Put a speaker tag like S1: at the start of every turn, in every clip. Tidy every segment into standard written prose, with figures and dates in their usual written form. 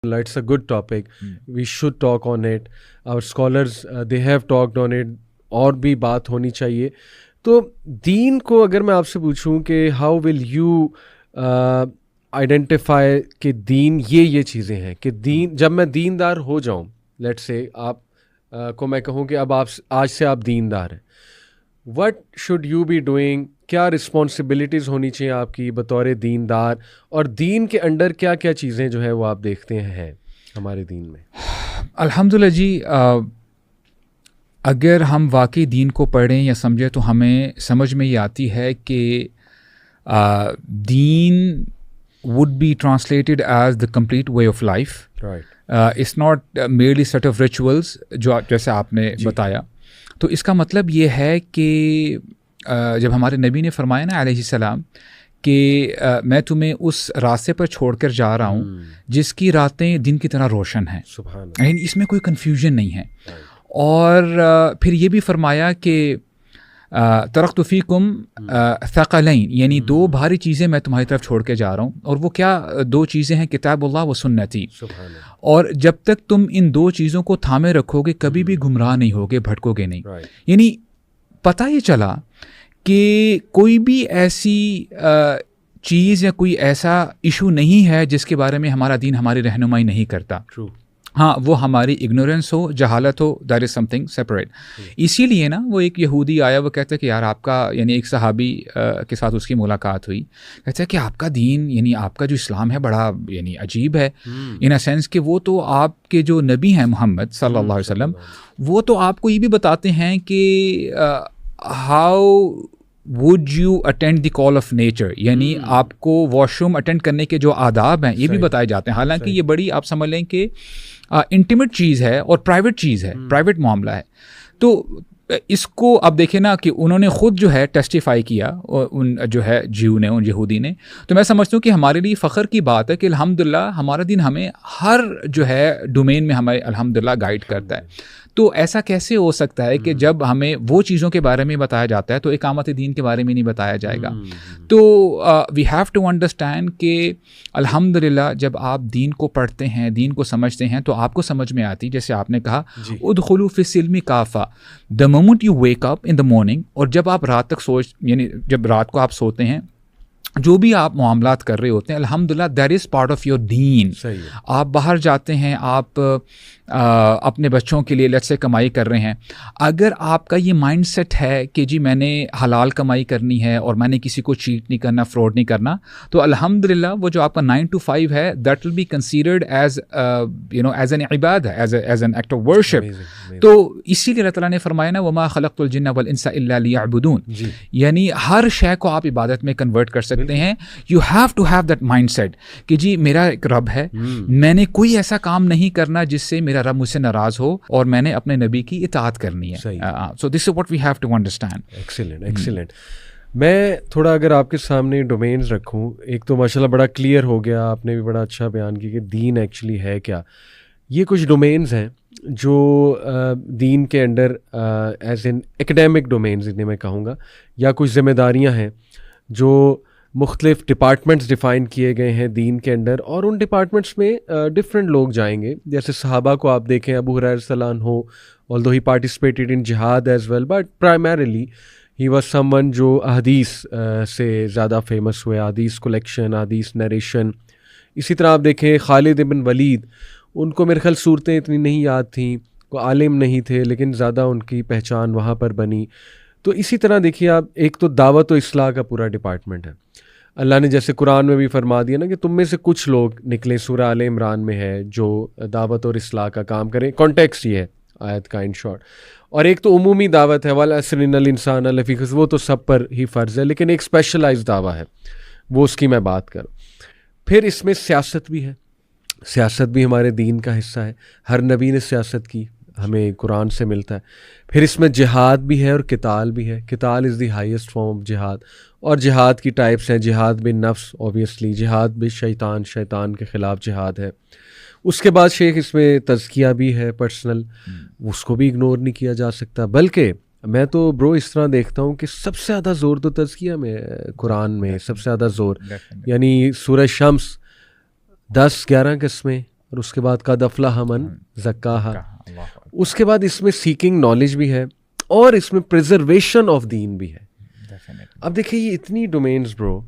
S1: It's a good topic. We should talk on it. Our scholars they have talked on it. اور بھی بات ہونی چاہیے. تو دین کو اگر میں آپ سے پوچھوں کہ ہاؤ ول یو آئیڈینٹیفائی کہ دین یہ چیزیں ہیں کہ دین جب میں دیندار ہو جاؤں, لیٹ سے آپ کو میں کہوں کہ اب آپ آج سے آپ دیندار ہیں, what should you be doing, کیا رسپانسبلٹیز ہونی چاہیے آپ کی بطور دیندار, اور دین کے انڈر کیا کیا چیزیں جو ہے وہ آپ دیکھتے ہیں ہمارے دین میں؟
S2: الحمدللہ جی, اگر ہم واقعی دین کو پڑھیں یا سمجھیں تو ہمیں سمجھ میں یہ آتی ہے کہ دین would be translated as the complete way of life.
S1: Right.
S2: It's not merely set of rituals جو جیسے آپ نے بتایا. تو اس کا مطلب یہ ہے کہ جب ہمارے نبی نے فرمایا نا علیہ السلام کہ میں تمہیں اس راستے پر چھوڑ کر جا رہا ہوں جس کی راتیں دن کی طرح روشن ہیں, یعنی اس میں کوئی کنفیوژن نہیں ہے. اور پھر یہ بھی فرمایا کہ ترکت فیکم ثقلین, یعنی دو بھاری چیزیں میں تمہاری طرف چھوڑ کے جا رہا ہوں. اور وہ کیا دو چیزیں ہیں؟ کتاب اللہ و سنتی. اور جب تک تم ان دو چیزوں کو تھامے رکھو گے کبھی بھی گمراہ نہیں ہوگے, بھٹکو گے نہیں. یعنی پتہ یہ چلا کہ کوئی بھی ایسی چیز یا کوئی ایسا ایشو نہیں ہے جس کے بارے میں ہمارا دین ہماری رہنمائی نہیں کرتا. ہاں, وہ ہماری اگنورنس ہو, جہالت ہو, that is something separate. اسی لیے نا وہ ایک یہودی آیا, وہ کہتا ہے کہ یار آپ کا, یعنی ایک صحابی کے ساتھ اس کی ملاقات ہوئی, کہتا ہے کہ آپ کا دین, یعنی آپ کا جو اسلام ہے بڑا یعنی عجیب ہے, ان اے سینس کہ وہ تو آپ کے جو نبی ہیں محمد صلی اللہ علیہ وسلم, وہ تو آپ کو یہ بھی بتاتے ہیں کہ how would you attend the call of nature, یعنی آپ کو واش روم اٹینڈ کرنے کے جو آداب ہیں یہ بھی بتائے جاتے ہیں. حالانکہ یہ بڑی آپ سمجھ لیں کہ انٹیمیٹ چیز ہے اور پرائیویٹ چیز ہے, پرائیویٹ معاملہ ہے. تو اس کو اب دیکھیں نا کہ انہوں نے خود جو ہے ٹیسٹیفائی کیا, ان جو ہے جیو نے, ان یہودی نے. تو میں سمجھتا ہوں کہ ہمارے لیے فخر کی بات ہے کہ الحمدللہ ہمارا دین ہمیں ہر جو ہے ڈومین میں ہمیں الحمدللہ گائیڈ کرتا ہے. تو ایسا کیسے ہو سکتا ہے کہ جب ہمیں وہ چیزوں کے بارے میں بتایا جاتا ہے تو اقامت دین کے بارے میں نہیں بتایا جائے گا؟ تو وی ہیو ٹو انڈرسٹینڈ کہ الحمدللہ جب آپ دین کو پڑھتے ہیں, دین کو سمجھتے ہیں, تو آپ کو سمجھ میں آتی, جیسے آپ نے کہا ادخلوا فی السلم کافہ, the moment you wake up in the morning, اور جب آپ رات تک یعنی جب رات کو آپ سوتے ہیں, جو بھی آپ معاملات کر رہے ہوتے ہیں الحمدللہ that is part of your دین. آپ باہر جاتے ہیں, آپ اپنے بچوں کے لیے لیٹ سے کمائی کر رہے ہیں, اگر آپ کا یہ مائنڈ سیٹ ہے کہ جی میں نے حلال کمائی کرنی ہے اور میں نے کسی کو چیٹ نہیں کرنا, فراڈ نہیں کرنا, تو الحمدللہ وہ جو آپ کا 9 to 5 ہے that will be considered as as an عبادہ, as an act of worship. تو اسی لیے اللہ تعالیٰ نے فرمایا نا وما خلقت الجن والانس الا لیعبدون, یعنی ہر شے کو آپ عبادت میں کنورٹ کر سکتے ہیں. You have to have that mindset کہ جی میرا ایک رب ہے, میں نے کوئی ایسا کام نہیں کرنا جس سے میرا رب مجھ سے ناراض ہو, اور میں نے اپنے نبی کی اطاعت کرنی ہے. So this is what we have to understand.
S1: Excellent, excellent. میں تھوڑا اگر آپ کے سامنے ڈومینز رکھوں, ایک تو ماشاء اللہ بڑا کلیئر ہو گیا, آپ نے بھی بڑا اچھا بیان کیا کہ دین ایکچولی ہے کیا. یہ کچھ ڈومینز ہیں جو دین کے under as an academic domains انہیں میں کہوں گا, یا کچھ ذمہ داریاں ہیں جو مختلف ڈپارٹمنٹس ڈیفائن کیے گئے ہیں دین کے اندر, اور ان ڈپارٹمنٹس میں ڈفرینٹ لوگ جائیں گے. جیسے صحابہ کو آپ دیکھیں, ابو ہریرہ رضی اللہ عنہ although he participated in jihad as well, but primarily he was someone جو احادیث سے زیادہ فیمس ہوئے, احادیث کلیکشن, احادیث نیریشن. اسی طرح آپ دیکھیں خالد بن ولید, ان کو میرے خیال صورتیں اتنی نہیں یاد تھیں, وہ عالم نہیں تھے, لیکن زیادہ ان کی پہچان وہاں پر بنی. تو اسی طرح دیکھیے آپ, ایک تو دعوت و اصلاح کا پورا ڈپارٹمنٹ ہے. اللہ نے جیسے قرآن میں بھی فرما دیا نا کہ تم میں سے کچھ لوگ نکلے, سورہ آل عمران میں ہے, جو دعوت اور اصلاح کا کام کریں. کانٹیکسٹ یہ ہے آیت کا ان شارٹ. اور ایک تو عمومی دعوت ہے والعصر ان الانسان لفی خسر, وہ تو سب پر ہی فرض ہے, لیکن ایک اسپیشلائز دعویٰ ہے, وہ اس کی میں بات کروں. پھر اس میں سیاست بھی ہے, سیاست بھی ہمارے دین کا حصہ ہے. ہر نبی نے سیاست کی, ہمیں قرآن سے ملتا ہے. پھر اس میں جہاد بھی ہے اور قتال بھی ہے. قتال از دی ہائیسٹ فارم آف جہاد, اور جہاد کی ٹائپس ہیں. جہاد بن نفس اوبیسلی, جہاد بن شیطان, شیطان کے خلاف جہاد ہے. اس کے بعد شیخ اس میں تزکیہ بھی ہے پرسنل, اس کو بھی اگنور نہیں کیا جا سکتا. بلکہ میں تو برو اس طرح دیکھتا ہوں کہ سب سے زیادہ زور تو تزکیہ میں قرآن میں سب سے زیادہ زور, یعنی سورہ شمس 10-11 قسمیں, اور اس کے بعد قد افلح من زکاہا. اس کے بعد اس میں سیکنگ نالج بھی ہے اور اس میں پریزرویشن آف دین بھی ہے. اب دیکھیں یہ اتنی ڈومینز برو,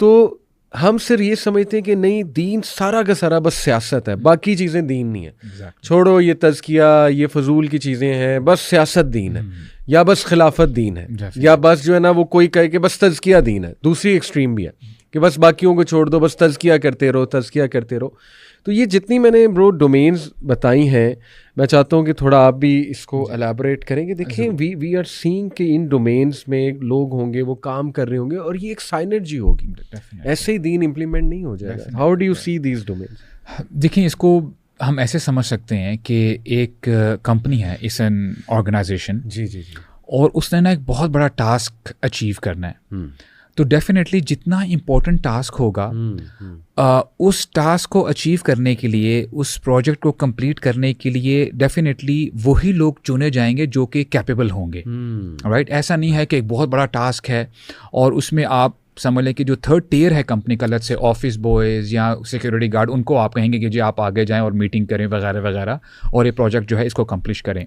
S1: تو ہم صرف یہ سمجھتے ہیں کہ نہیں دین سارا کا سارا بس سیاست ہے, باقی چیزیں دین نہیں ہیں, چھوڑو یہ تزکیہ یہ فضول کی چیزیں ہیں, بس سیاست دین ہے, یا بس خلافت دین ہے, یا بس جو ہے نا وہ کوئی کہے کہ بس تزکیہ دین ہے. دوسری ایکسٹریم بھی ہے کہ بس باقیوں کو چھوڑ دو, بس تزکیہ کرتے رہو تزکیہ کرتے رہو. تو یہ جتنی میں نے برو ڈومینز بتائی ہیں, میں چاہتا ہوں کہ تھوڑا آپ بھی اس کو الیبوریٹ کریں کہ دیکھیں وی آر سینگ کہ ان ڈومینز میں لوگ ہوں گے, وہ کام کر رہے ہوں گے, اور یہ ایک سائنرجی ہوگی, ایسے ہی دین امپلیمنٹ نہیں ہو جائے گا. How do you see these domains?
S2: دیکھیں اس کو ہم ایسے سمجھ سکتے ہیں کہ ایک کمپنی ہے, اس این آرگنائزیشن,
S1: جی جی جی,
S2: اور اس نے نا ایک بہت بڑا ٹاسک اچیو کرنا ہے. تو ڈیفینیٹلی جتنا امپورٹنٹ ٹاسک ہوگا اس ٹاسک کو اچیو کرنے کے لیے, اس پروجیکٹ کو کمپلیٹ کرنے کے لیے ڈیفینیٹلی وہی لوگ چنے جائیں گے جو کہ کیپیبل ہوں گے, رائٹ. ایسا نہیں ہے کہ ایک بہت بڑا ٹاسک ہے اور اس میں آپ سمجھ لیں کہ جو تھرڈ ٹیئر ہے کمپنی کا, لیٹس سے آفس بوائز یا سیکورٹی گارڈ, ان کو آپ کہیں گے کہ جی آپ آگے جائیں اور میٹنگ کریں وغیرہ وغیرہ, اور یہ پروجیکٹ جو ہے اس کو کمپلیش کریں.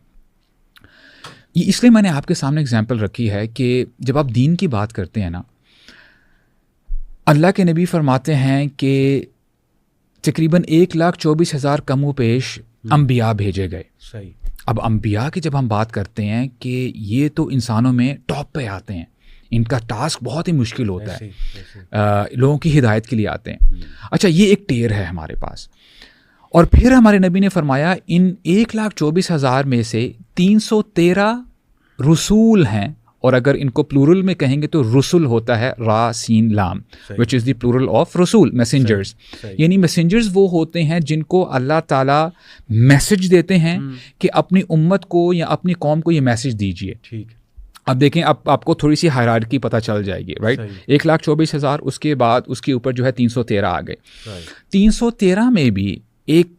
S2: اس لیے میں نے آپ کے سامنے اگزامپل رکھی ہے کہ جب آپ دین کی بات کرتے ہیں نا, اللہ کے نبی فرماتے ہیں کہ تقریباً 1,24,000 کم و بیش انبیاء بھیجے گئے.
S1: صحیح.
S2: اب انبیاء کی جب ہم بات کرتے ہیں کہ یہ تو انسانوں میں ٹاپ پہ آتے ہیں, ان کا ٹاسک بہت ہی مشکل ہوتا ہے, لوگوں کی ہدایت کے لیے آتے ہیں. اچھا یہ ایک ٹیئر ہے ہمارے پاس, اور پھر ہمارے نبی نے فرمایا ان 1,24,000 میں سے 313 رسول ہیں, اور اگر ان کو پلورل میں کہیں گے تو رسول ہوتا ہے را سین لام, وچ از دی پلورل آف رسول, میسنجرز. یعنی میسنجرز وہ ہوتے ہیں جن کو اللہ تعالیٰ میسج دیتے ہیں کہ اپنی امت کو یا اپنی قوم کو یہ میسج دیجیے. اب دیکھیں اب آپ کو تھوڑی سی ہائرارکی پتہ چل جائے گی, رائٹ. 1,24,000, اس کے بعد اس کے اوپر جو ہے 313 آ گئے. 313 میں بھی ایک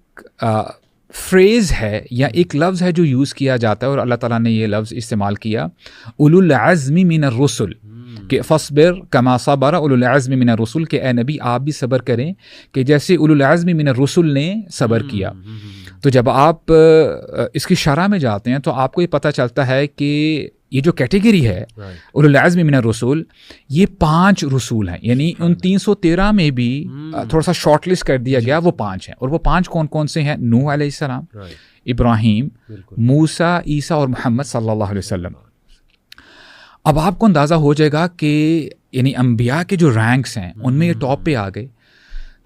S2: فریز ہے یا ایک لفظ ہے جو یوز کیا جاتا ہے, اور اللہ تعالیٰ نے یہ لفظ استعمال کیا, اولو العزم من الرسل, کہ فصبر کما صبر اولو العزم من الرسل, کہ اے نبی آپ بھی صبر کریں کہ جیسے اولو العزم من الرسل نے صبر کیا. تو جب آپ اس کی شرح میں جاتے ہیں تو آپ کو یہ پتہ چلتا ہے کہ یہ جو کیٹیگری ہے اولو العزم من الرسول, یہ 5 رسول ہیں. یعنی ان 313 میں بھی تھوڑا سا شارٹ لسٹ کر دیا گیا, وہ 5 ہیں. اور وہ 5 کون کون سے ہیں؟ نوح علیہ السلام, ابراہیم, موسیٰ, عیسیٰ اور محمد صلی اللہ علیہ وسلم. اب آپ کو اندازہ ہو جائے گا کہ یعنی انبیاء کے جو رینکس ہیں ان میں یہ ٹاپ پہ آ گئے.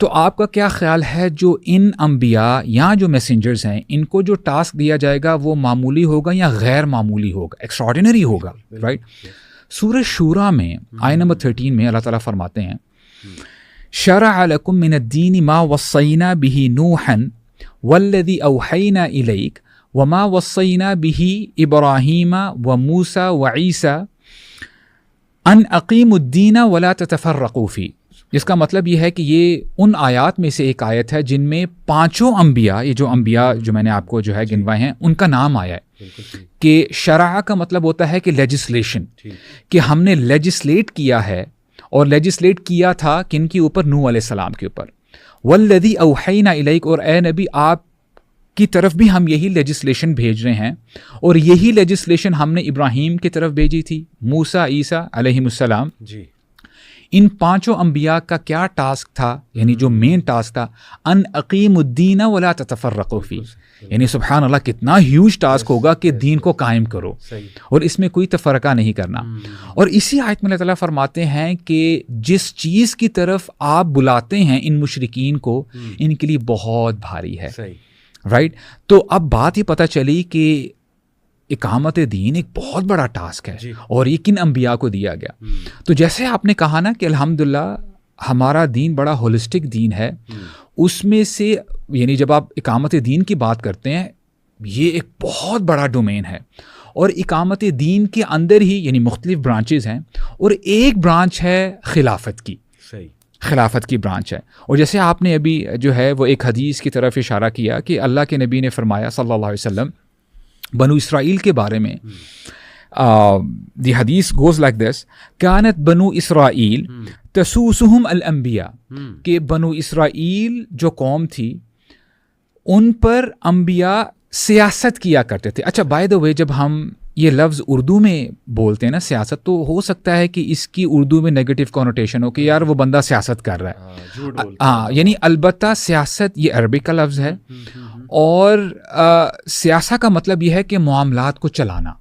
S2: تو آپ کا کیا خیال ہے جو ان انبیاء یا جو میسنجرز ہیں, ان کو جو ٹاسک دیا جائے گا وہ معمولی ہوگا یا غیر معمولی ہوگا, ایکسٹراڈینری ہوگا, رائٹ. سورہ شورا میں آیہ نمبر 13 میں اللہ تعالیٰ فرماتے ہیں شرع لکم من الدین ما وصینا به نوحا والذی اوحینا الیک وما وصینا به ابراہیم وموسیٰ وعیسیٰ ان اقیموا الدین ولا تتفرقوا فیہ. جس کا مطلب یہ ہے کہ یہ ان آیات میں سے ایک آیت ہے جن میں 5 انبیاء, یہ جو انبیاء جو میں نے آپ کو جو ہے گنوائے ہیں, ان کا نام آیا ہے. کہ شرع کا مطلب ہوتا ہے کہ لیجسلیشن, کہ ہم نے لیجسلیٹ کیا ہے, اور لیجسلیٹ کیا تھا کن کے اوپر؟ نوح علیہ السلام کے اوپر. والذی اوحینا الیک, اور اے نبی آپ کی طرف بھی ہم یہی لیجسلیشن بھیج رہے ہیں, اور یہی لیجسلیشن ہم نے ابراہیم کی طرف بھیجی تھی, موسیٰ, عیسیٰ علیہم السلام. جی. ان 5 انبیاء کا کیا ٹاسک تھا؟ یعنی جو مین ٹاسک تھا, ان اقیم الدین ولا تتفرقوا فیہ. یعنی سبحان اللہ کتنا ہیوج ٹاسک ہوگا کہ دین کو قائم کرو, اور اس میں کوئی تفرقہ نہیں کرنا. اور اسی آیت میں اللہ تعالیٰ فرماتے ہیں کہ جس چیز کی طرف آپ بلاتے ہیں ان مشرکین کو, ان کے لیے بہت بھاری ہے, رائٹ. تو اب بات یہ پتہ چلی کہ اقامت دین ایک بہت بڑا ٹاسک ہے, اور یہ کن انبیاء کو دیا گیا. تو جیسے آپ نے کہا نا کہ الحمدللہ ہمارا دین بڑا ہولسٹک دین ہے, اس میں سے یعنی جب آپ اقامت دین کی بات کرتے ہیں یہ ایک بہت بڑا ڈومین ہے, اور اقامت دین کے اندر ہی یعنی مختلف برانچز ہیں, اور ایک برانچ ہے خلافت کی. خلافت کی برانچ ہے. اور جیسے آپ نے ابھی جو ہے وہ ایک حدیث کی طرف اشارہ کیا کہ اللہ کے نبی نے فرمایا صلی اللہ علیہ وسلم بنو اسرائیل کے بارے میں, دی حدیث گوز لائک دس, کانت بنو اسرائیل تسوسہم الانبیاء, کہ بنو اسرائیل جو قوم تھی ان پر انبیاء سیاست کیا کرتے تھے. اچھا بائی دا وے جب ہم یہ لفظ اردو میں بولتے ہیں نا سیاست, تو ہو سکتا ہے کہ اس کی اردو میں نیگیٹو کونوٹیشن ہو کہ یار وہ بندہ سیاست کر رہا ہے. ہاں یعنی البتہ سیاست یہ عربی کا لفظ ہے, اور سیاسہ کا مطلب یہ ہے کہ معاملات کو چلانا.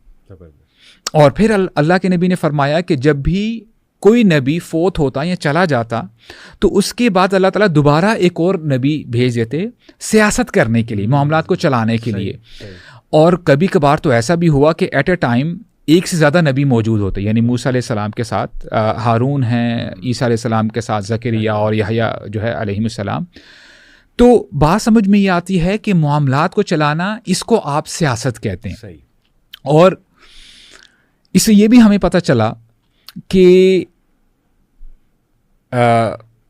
S2: اور پھر اللہ کے نبی نے فرمایا کہ جب بھی کوئی نبی فوت ہوتا یا چلا جاتا تو اس کے بعد اللہ تعالیٰ دوبارہ ایک اور نبی بھیج دیتے سیاست کرنے کے لیے, معاملات کو چلانے کے لیے. اور کبھی کبھار تو ایسا بھی ہوا کہ ایٹ اے ٹائم ایک سے زیادہ نبی موجود ہوتے, یعنی موسیٰ علیہ السلام کے ساتھ ہارون ہیں, عیسیٰ علیہ السلام کے ساتھ زکریا اور یحییٰ جو ہے علیہ السلام. تو بات سمجھ میں یہ آتی ہے کہ معاملات کو چلانا اس کو آپ سیاست کہتے ہیں. اور اس سے یہ بھی ہمیں پتہ چلا کہ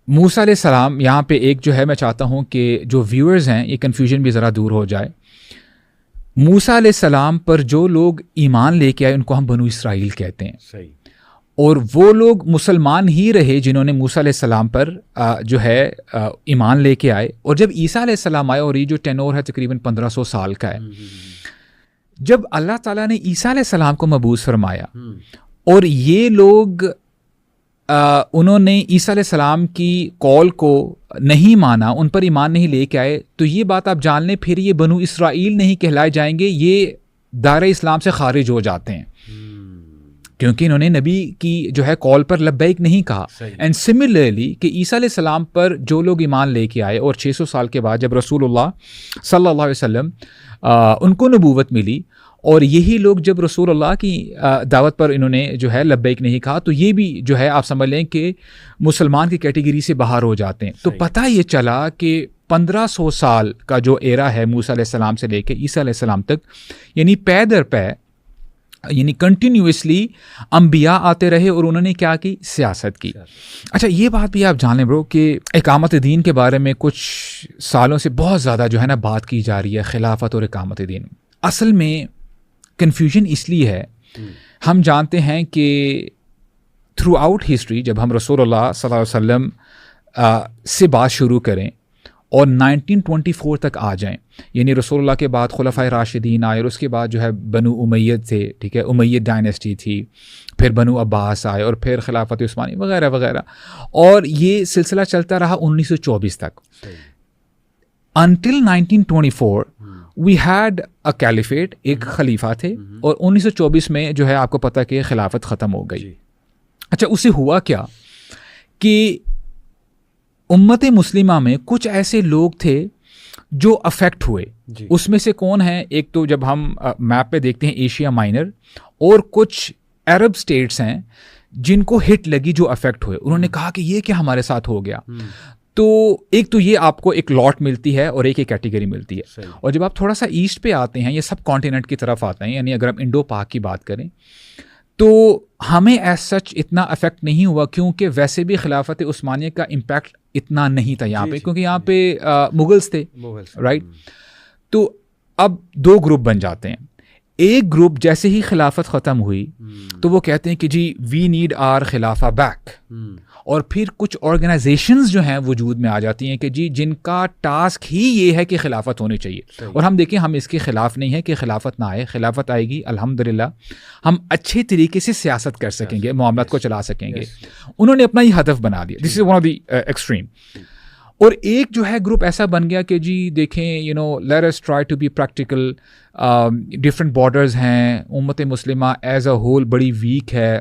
S2: موسیٰ علیہ السلام یہاں پہ ایک جو ہے میں چاہتا ہوں کہ جو ویورز ہیں یہ کنفیوژن بھی ذرا دور ہو جائے. موسیٰ علیہ السلام پر جو لوگ ایمان لے کے آئے ان کو ہم بنو اسرائیل کہتے ہیں. صحیح. اور وہ لوگ مسلمان ہی رہے جنہوں نے موسیٰ علیہ السلام پر جو ہے ایمان لے کے آئے. اور جب عیسیٰ علیہ السلام آئے, اور یہ جو ٹینور ہے تقریباً 1500 سال کا ہے, جب اللہ تعالیٰ نے عیسیٰ علیہ السلام کو مبعوث فرمایا اور یہ لوگ انہوں نے عیسیٰ علیہ السلام کی قول کو نہیں مانا, ان پر ایمان نہیں لے کے آئے, تو یہ بات آپ جان لیں پھر یہ بنو اسرائیل نہیں کہلائے جائیں گے, یہ دائرہ اسلام سے خارج ہو جاتے ہیں, کیونکہ انہوں نے نبی کی جو ہے قول پر لبیک نہیں کہا. اینڈ سملرلی کہ عیسیٰ علیہ السلام پر جو لوگ ایمان لے کے آئے اور 600 سال کے بعد جب رسول اللہ صلی اللہ علیہ وسلم ان کو نبوت ملی, اور یہی لوگ جب رسول اللہ کی دعوت پر انہوں نے جو ہے لبیک نہیں کہا, تو یہ بھی جو ہے آپ سمجھ لیں کہ مسلمان کی کیٹیگری سے باہر ہو جاتے ہیں. تو پتہ یہ چلا کہ 1500 سال کا جو ایرا ہے موسیٰ علیہ السلام سے لے کے عیسیٰ علیہ السلام تک, یعنی پے در پے یعنی کنٹینیوسلی انبیاء آتے رہے اور انہوں نے کیا کی, سیاست کی. اچھا یہ بات بھی آپ جان لیں برو کہ اقامت دین کے بارے میں کچھ سالوں سے بہت زیادہ جو ہے نا بات کی جا رہی ہے, خلافت اور اقامت دین. اصل میں کنفیوژن اس لیے ہے, ہم جانتے ہیں کہ تھرو آؤٹ ہسٹری جب ہم رسول اللہ صلی اللہ علیہ وسلم سے بات شروع کریں اور 1924 تک آ جائیں, یعنی رسول اللہ کے بعد خلفائے راشدین آئے, اور اس کے بعد جو ہے بنو امیہ تھے, ٹھیک ہے, امیہ ڈائنیسٹی تھی, پھر بنو عباس آئے, اور پھر خلافت عثمانی وغیرہ وغیرہ, اور یہ سلسلہ چلتا رہا 1924 تک. Until 1924 we had a caliphate, ایک خلیفہ تھے, اور 1924 میں جو ہے آپ کو پتہ کہ خلافت ختم ہو گئی. اچھا اسے ہوا کیا کہ امت مسلمہ میں کچھ ایسے لوگ تھے جو افیکٹ ہوئے. اس میں سے کون ہیں, ایک تو جب ہم میپ پہ دیکھتے ہیں ایشیا مائنر, اور کچھ عرب سٹیٹس ہیں جن کو ہٹ لگی, جو افیکٹ ہوئے. انہوں نے کہا کہ یہ کیا ہمارے ساتھ ہو گیا. تو ایک تو یہ آپ کو ایک لاٹ ملتی ہے اور ایک کیٹیگری ملتی ہے. اور جب آپ تھوڑا سا ایسٹ پہ آتے ہیں, یہ سب کانٹیننٹ کی طرف آتے ہیں, یعنی اگر ہم انڈو پاک کی بات کریں تو ہمیں ایز سچ اتنا افیکٹ نہیں ہوا, کیونکہ ویسے بھی خلافت عثمانیہ کا امپیکٹ اتنا نہیں تھا یہاں پہ, کیونکہ یہاں پہ مغلز تھے, رائٹ. تو اب دو گروپ بن جاتے ہیں. ایک گروپ جیسے ہی خلافت ختم ہوئی تو وہ کہتے ہیں کہ جی وی نیڈ آر خلافہ بیک, اور پھر کچھ آرگنائزیشنز جو ہیں وجود میں آ جاتی ہیں کہ جی جن کا ٹاسک ہی یہ ہے کہ خلافت ہونی چاہیے. اور ہم دیکھیں ہم اس کے خلاف نہیں ہیں کہ خلافت نہ آئے, خلافت آئے گی الحمدللہ, ہم اچھے طریقے سے سیاست کر سکیں گے, معاملات کو چلا سکیں گے. انہوں نے اپنا یہ ہدف بنا دیا, this is one of the extreme. اور ایک جو ہے گروپ ایسا بن گیا کہ جی دیکھیں let us try to be practical, different borders ہیں, امت مسلمہ ایز اے ہول بڑی ویک ہے,